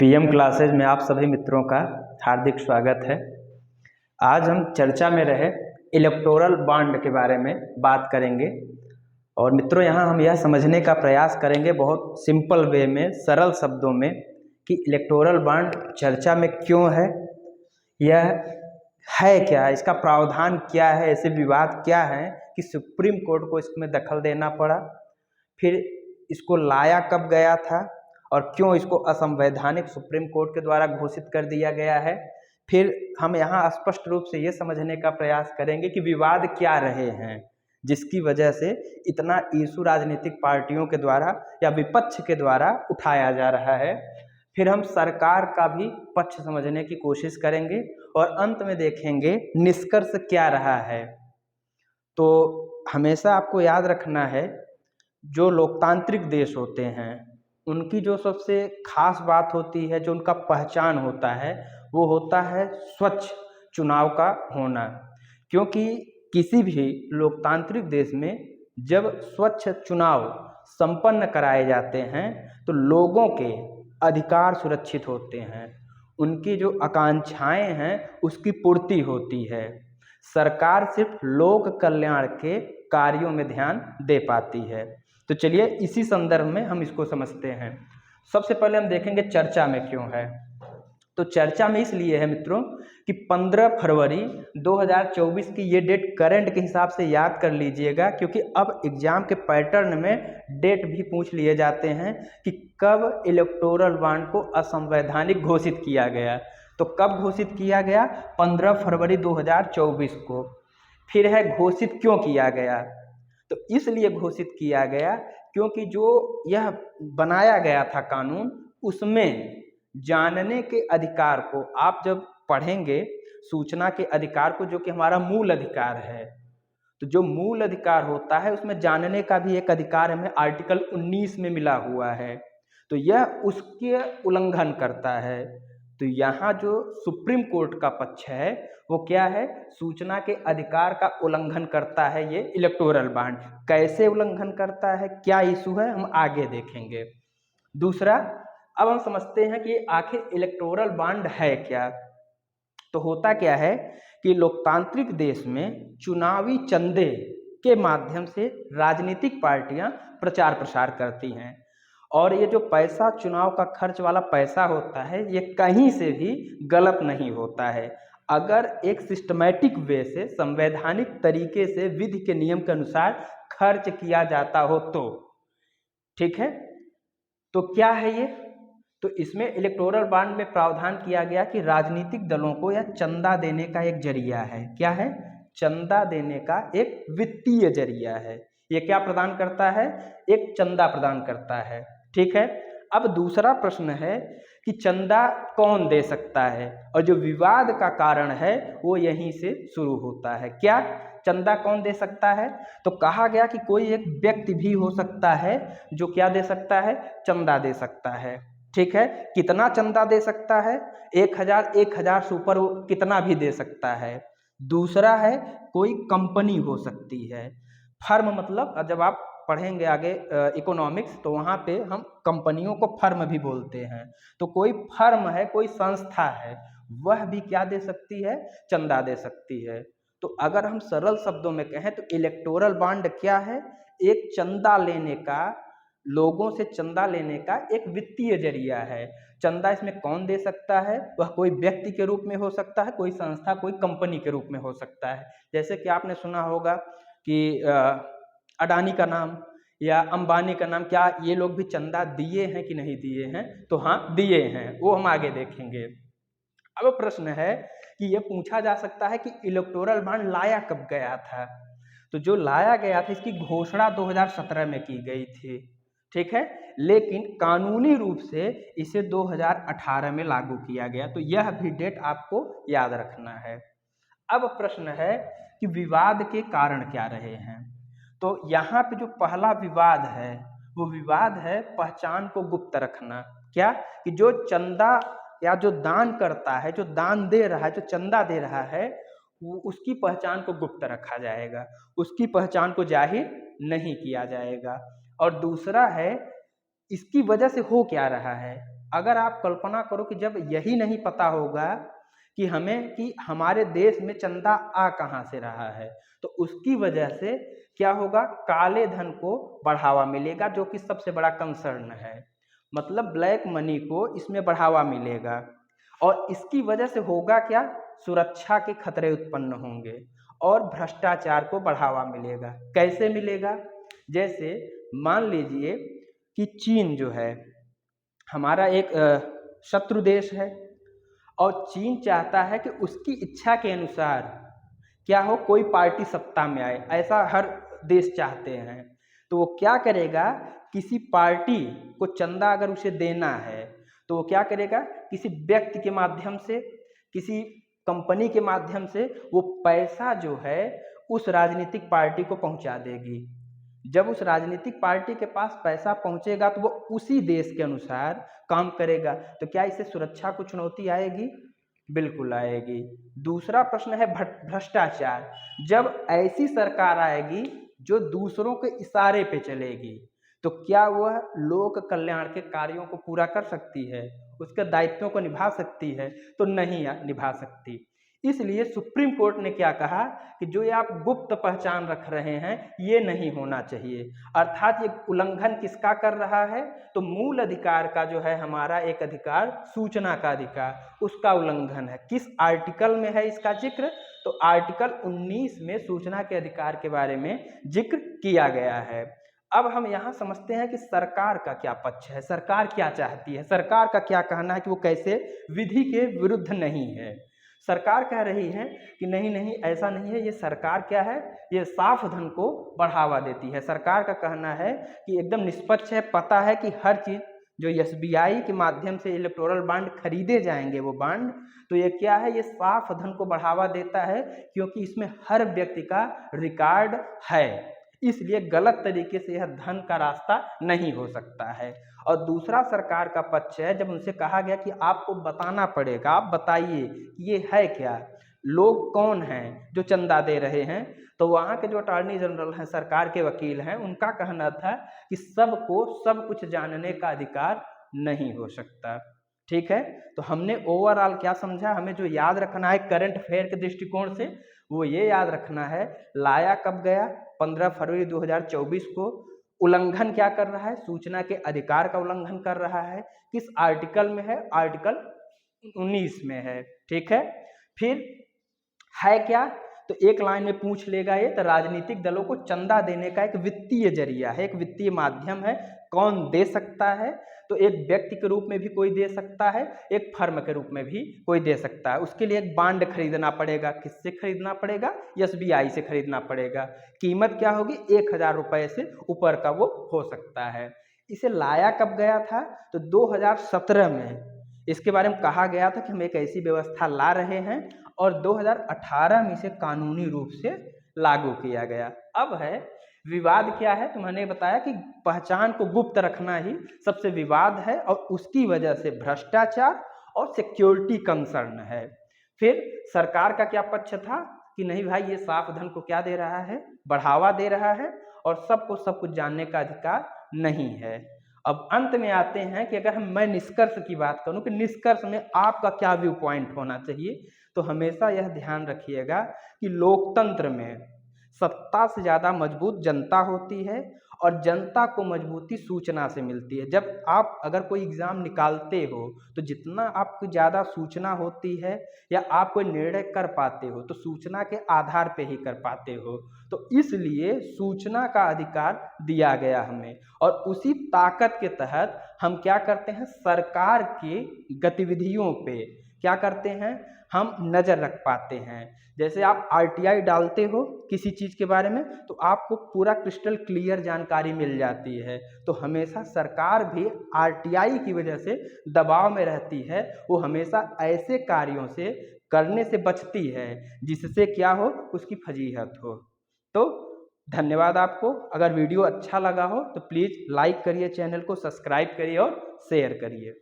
PM classes में आप सभी मित्रों का हार्दिक स्वागत है। आज हम चर्चा में रहे इलेक्टोरल बॉन्ड के बारे में बात करेंगे और मित्रों यहाँ हम यह समझने का प्रयास करेंगे बहुत सिंपल वे में, सरल शब्दों में, कि इलेक्टोरल बॉन्ड चर्चा में क्यों है, यह है क्या, इसका प्रावधान क्या है, ऐसे विवाद क्या है कि सुप्रीम कोर्ट को इसमें दखल देना पड़ा, फिर इसको लाया कब गया था और क्यों इसको असंवैधानिक सुप्रीम कोर्ट के द्वारा घोषित कर दिया गया है। फिर हम यहाँ स्पष्ट रूप से ये समझने का प्रयास करेंगे कि विवाद क्या रहे हैं जिसकी वजह से इतना इशू राजनीतिक पार्टियों के द्वारा या विपक्ष के द्वारा उठाया जा रहा है। फिर हम सरकार का भी पक्ष समझने की कोशिश करेंगे और अंत में देखेंगे निष्कर्ष क्या रहा है। तो हमेशा आपको याद रखना है, जो लोकतांत्रिक देश होते हैं उनकी जो सबसे खास बात होती है, जो उनका पहचान होता है, वो होता है स्वच्छ चुनाव का होना। क्योंकि किसी भी लोकतांत्रिक देश में जब स्वच्छ चुनाव संपन्न कराए जाते हैं तो लोगों के अधिकार सुरक्षित होते हैं, उनकी जो आकांक्षाएं हैं उसकी पूर्ति होती है, सरकार सिर्फ लोक कल्याण के कार्यों में ध्यान दे पाती है। तो चलिए इसी संदर्भ में हम इसको समझते हैं। सबसे पहले हम देखेंगे चर्चा में क्यों है। तो चर्चा में इसलिए है मित्रों कि 15 फरवरी 2024 की ये डेट करंट के हिसाब से याद कर लीजिएगा, क्योंकि अब एग्जाम के पैटर्न में डेट भी पूछ लिए जाते हैं कि कब इलेक्टोरल बॉन्ड को असंवैधानिक घोषित किया गया। तो कब घोषित किया गया? 15 फरवरी 2024 को। फिर है घोषित क्यों किया गया? तो इसलिए घोषित किया गया क्योंकि जो यह बनाया गया था कानून, उसमें जानने के अधिकार को आप जब पढ़ेंगे, सूचना के अधिकार को, जो कि हमारा मूल अधिकार है, तो जो मूल अधिकार होता है उसमें जानने का भी एक अधिकार हमें आर्टिकल 19 में मिला हुआ है, तो यह उसके उल्लंघन करता है। तो यहाँ जो सुप्रीम कोर्ट का पक्ष है वो क्या है? सूचना के अधिकार का उल्लंघन करता है ये इलेक्टोरल बॉन्ड। कैसे उल्लंघन करता है, क्या इशू है, हम आगे देखेंगे। दूसरा, अब हम समझते हैं कि आखिर इलेक्टोरल बॉन्ड है क्या। तो होता क्या है कि लोकतांत्रिक देश में चुनावी चंदे के माध्यम से राजनीतिक पार्टियां प्रचार प्रसार करती हैं, और ये जो पैसा चुनाव का खर्च वाला पैसा होता है ये कहीं से भी गलत नहीं होता है, अगर एक सिस्टमैटिक वे से, संवैधानिक तरीके से, विधि के नियम के अनुसार खर्च किया जाता हो तो। ठीक है, तो क्या है ये? तो इसमें इलेक्टोरल बॉन्ड में प्रावधान किया गया कि राजनीतिक दलों को यह चंदा देने का एक जरिया है। क्या है? चंदा देने का एक वित्तीय जरिया है। ये क्या प्रदान करता है? एक चंदा प्रदान करता है। ठीक है, अब दूसरा प्रश्न है कि चंदा कौन दे सकता है, और जो विवाद का कारण है वो यहीं से शुरू होता है। क्या? चंदा कौन दे सकता है? तो कहा गया कि कोई एक व्यक्ति भी हो सकता है जो क्या दे सकता है? चंदा दे सकता है। ठीक है, कितना चंदा दे सकता है? 1000 से ऊपर वो कितना भी दे सकता है। दूसरा है कोई कंपनी हो सकती है। फर्म मतलब जब आप पढ़ेंगे आगे इकोनॉमिक्स तो वहाँ पे हम कंपनियों को फर्म भी बोलते हैं। तो कोई फर्म है, कोई संस्था है, वह भी क्या दे सकती है? चंदा दे सकती है। तो अगर हम सरल शब्दों में कहें तो इलेक्टोरल बॉन्ड क्या है? एक चंदा लेने का, लोगों से चंदा लेने का एक वित्तीय जरिया है। चंदा इसमें कौन दे सकता है? वह कोई व्यक्ति के रूप में हो सकता है, कोई संस्था, कोई कंपनी के रूप में हो सकता है। जैसे कि आपने सुना होगा कि अडानी का नाम या अंबानी का नाम, क्या ये लोग भी चंदा दिए हैं कि नहीं दिए हैं? तो हाँ, दिए हैं, वो हम आगे देखेंगे। अब प्रश्न है कि ये पूछा जा सकता है कि इलेक्टोरल बॉन्ड लाया कब गया था। तो जो लाया गया था इसकी घोषणा 2017 में की गई थी। ठीक है, लेकिन कानूनी रूप से इसे 2018 में लागू किया गया। तो यह भी डेट आपको याद रखना है। अब प्रश्न है कि विवाद के कारण क्या रहे हैं। तो यहाँ पे जो पहला विवाद है वो विवाद है पहचान को गुप्त रखना। क्या? कि जो चंदा या जो दान करता है, जो दान दे रहा है, जो चंदा दे रहा है, वो उसकी पहचान को गुप्त रखा जाएगा, उसकी पहचान को जाहिर नहीं किया जाएगा। और दूसरा है इसकी वजह से हो क्या रहा है। अगर आप कल्पना करो कि जब यही नहीं पता होगा कि हमारे देश में चंदा आ कहाँ से रहा है, तो उसकी वजह से क्या होगा, काले धन को बढ़ावा मिलेगा, जो कि सबसे बड़ा कंसर्न है। मतलब ब्लैक मनी को इसमें बढ़ावा मिलेगा और इसकी वजह से होगा क्या, सुरक्षा के खतरे उत्पन्न होंगे और भ्रष्टाचार को बढ़ावा मिलेगा। कैसे मिलेगा? जैसे मान लीजिए कि चीन जो है हमारा एक शत्रु देश है और चीन चाहता है कि उसकी इच्छा के अनुसार क्या हो, कोई पार्टी सत्ता में आए, ऐसा हर देश चाहते हैं। तो वो क्या करेगा, किसी पार्टी को चंदा अगर उसे देना है तो वो क्या करेगा, किसी व्यक्ति के माध्यम से, किसी कंपनी के माध्यम से वो पैसा जो है उस राजनीतिक पार्टी को पहुंचा देगी। जब उस राजनीतिक पार्टी के पास पैसा पहुंचेगा तो वो उसी देश के अनुसार काम करेगा। तो क्या इससे सुरक्षा को चुनौती आएगी? बिल्कुल आएगी। दूसरा प्रश्न है भ्रष्टाचार। जब ऐसी सरकार आएगी जो दूसरों के इशारे पे चलेगी तो क्या वह लोक कल्याण के कार्यों को पूरा कर सकती है, उसके दायित्वों को निभा सकती है? तो नहीं निभा सकती। इसलिए सुप्रीम कोर्ट ने क्या कहा कि जो ये आप गुप्त पहचान रख रहे हैं ये नहीं होना चाहिए। अर्थात ये उल्लंघन किसका कर रहा है, तो मूल अधिकार का जो है हमारा एक अधिकार, सूचना का अधिकार, उसका उल्लंघन है। किस आर्टिकल में है इसका जिक्र, तो आर्टिकल 19 में सूचना के अधिकार के बारे में जिक्र किया गया है। अब हम यहाँ समझते हैं कि सरकार का क्या पक्ष है, सरकार क्या चाहती है, सरकार का क्या कहना है कि वो कैसे विधि के विरुद्ध नहीं है। सरकार कह रही है कि नहीं नहीं ऐसा नहीं है, ये सरकार क्या है, ये साफ धन को बढ़ावा देती है। सरकार का कहना है कि एकदम निष्पक्ष है, पता है कि हर चीज़ जो एसबीआई के माध्यम से इलेक्टोरल बांड खरीदे जाएंगे वो बांड, तो ये क्या है, ये साफ धन को बढ़ावा देता है क्योंकि इसमें हर व्यक्ति का रिकॉर्ड है, इसलिए गलत तरीके से यह धन का रास्ता नहीं हो सकता है। और दूसरा सरकार का पक्ष है, जब उनसे कहा गया कि आपको बताना पड़ेगा, आप बताइए कि ये है क्या, लोग कौन हैं जो चंदा दे रहे हैं, तो वहाँ के जो अटॉर्नी जनरल हैं, सरकार के वकील हैं, उनका कहना था कि सबको सब कुछ जानने का अधिकार नहीं हो सकता। ठीक है, तो हमने ओवरऑल क्या समझा, हमें जो याद रखना है करंट अफेयर के दृष्टिकोण से वो ये याद रखना है, लाया कब गया, 15 फरवरी 2024 को। उल्लंघन क्या कर रहा है, सूचना के अधिकार का उल्लंघन कर रहा है। किस आर्टिकल में है, आर्टिकल 19 में है। ठीक है, फिर है क्या, तो एक लाइन में पूछ लेगा ये, तो राजनीतिक दलों को चंदा देने का एक वित्तीय जरिया है, एक वित्तीय माध्यम है। कौन दे सकता है, तो एक व्यक्ति के रूप में भी कोई दे सकता है, एक फर्म के रूप में भी कोई दे सकता है। उसके लिए एक बांड खरीदना पड़ेगा। किससे खरीदना पड़ेगा, एसबीआई से खरीदना पड़ेगा। कीमत क्या होगी, 1000 रुपये से ऊपर का वो हो सकता है। इसे लाया कब गया था, तो 2017 में इसके बारे में कहा गया था कि हम एक ऐसी व्यवस्था ला रहे हैं और 2018 में इसे कानूनी रूप से लागू किया गया। अब है विवाद क्या है, तो मैंने बताया कि पहचान को गुप्त रखना ही सबसे विवाद है और उसकी वजह से भ्रष्टाचार और सिक्योरिटी कंसर्न है। फिर सरकार का क्या पक्ष था कि नहीं भाई, ये साफ धन को क्या दे रहा है, बढ़ावा दे रहा है और सबको सब कुछ जानने का अधिकार नहीं है। अब अंत में आते हैं कि अगर मैं निष्कर्ष की बात करूं कि निष्कर्ष में आपका क्या व्यू पॉइंट होना चाहिए, तो हमेशा यह ध्यान रखिएगा कि लोकतंत्र में सत्ता से ज़्यादा मजबूत जनता होती है और जनता को मजबूती सूचना से मिलती है। जब आप अगर कोई एग्ज़ाम निकालते हो तो जितना आपको ज़्यादा सूचना होती है या आप कोई निर्णय कर पाते हो तो सूचना के आधार पे ही कर पाते हो। तो इसलिए सूचना का अधिकार दिया गया हमें और उसी ताकत के तहत हम क्या करते हैं, सरकार की गतिविधियों पे क्या करते हैं, हम नज़र रख पाते हैं। जैसे आप आरटीआई डालते हो किसी चीज़ के बारे में तो आपको पूरा क्रिस्टल क्लियर जानकारी मिल जाती है। तो हमेशा सरकार भी आरटीआई की वजह से दबाव में रहती है, वो हमेशा ऐसे कार्यों से करने से बचती है जिससे क्या हो, उसकी फजीहत हो। तो धन्यवाद आपको। अगर वीडियो अच्छा लगा हो तो प्लीज़ लाइक करिए, चैनल को सब्सक्राइब करिए और शेयर करिए।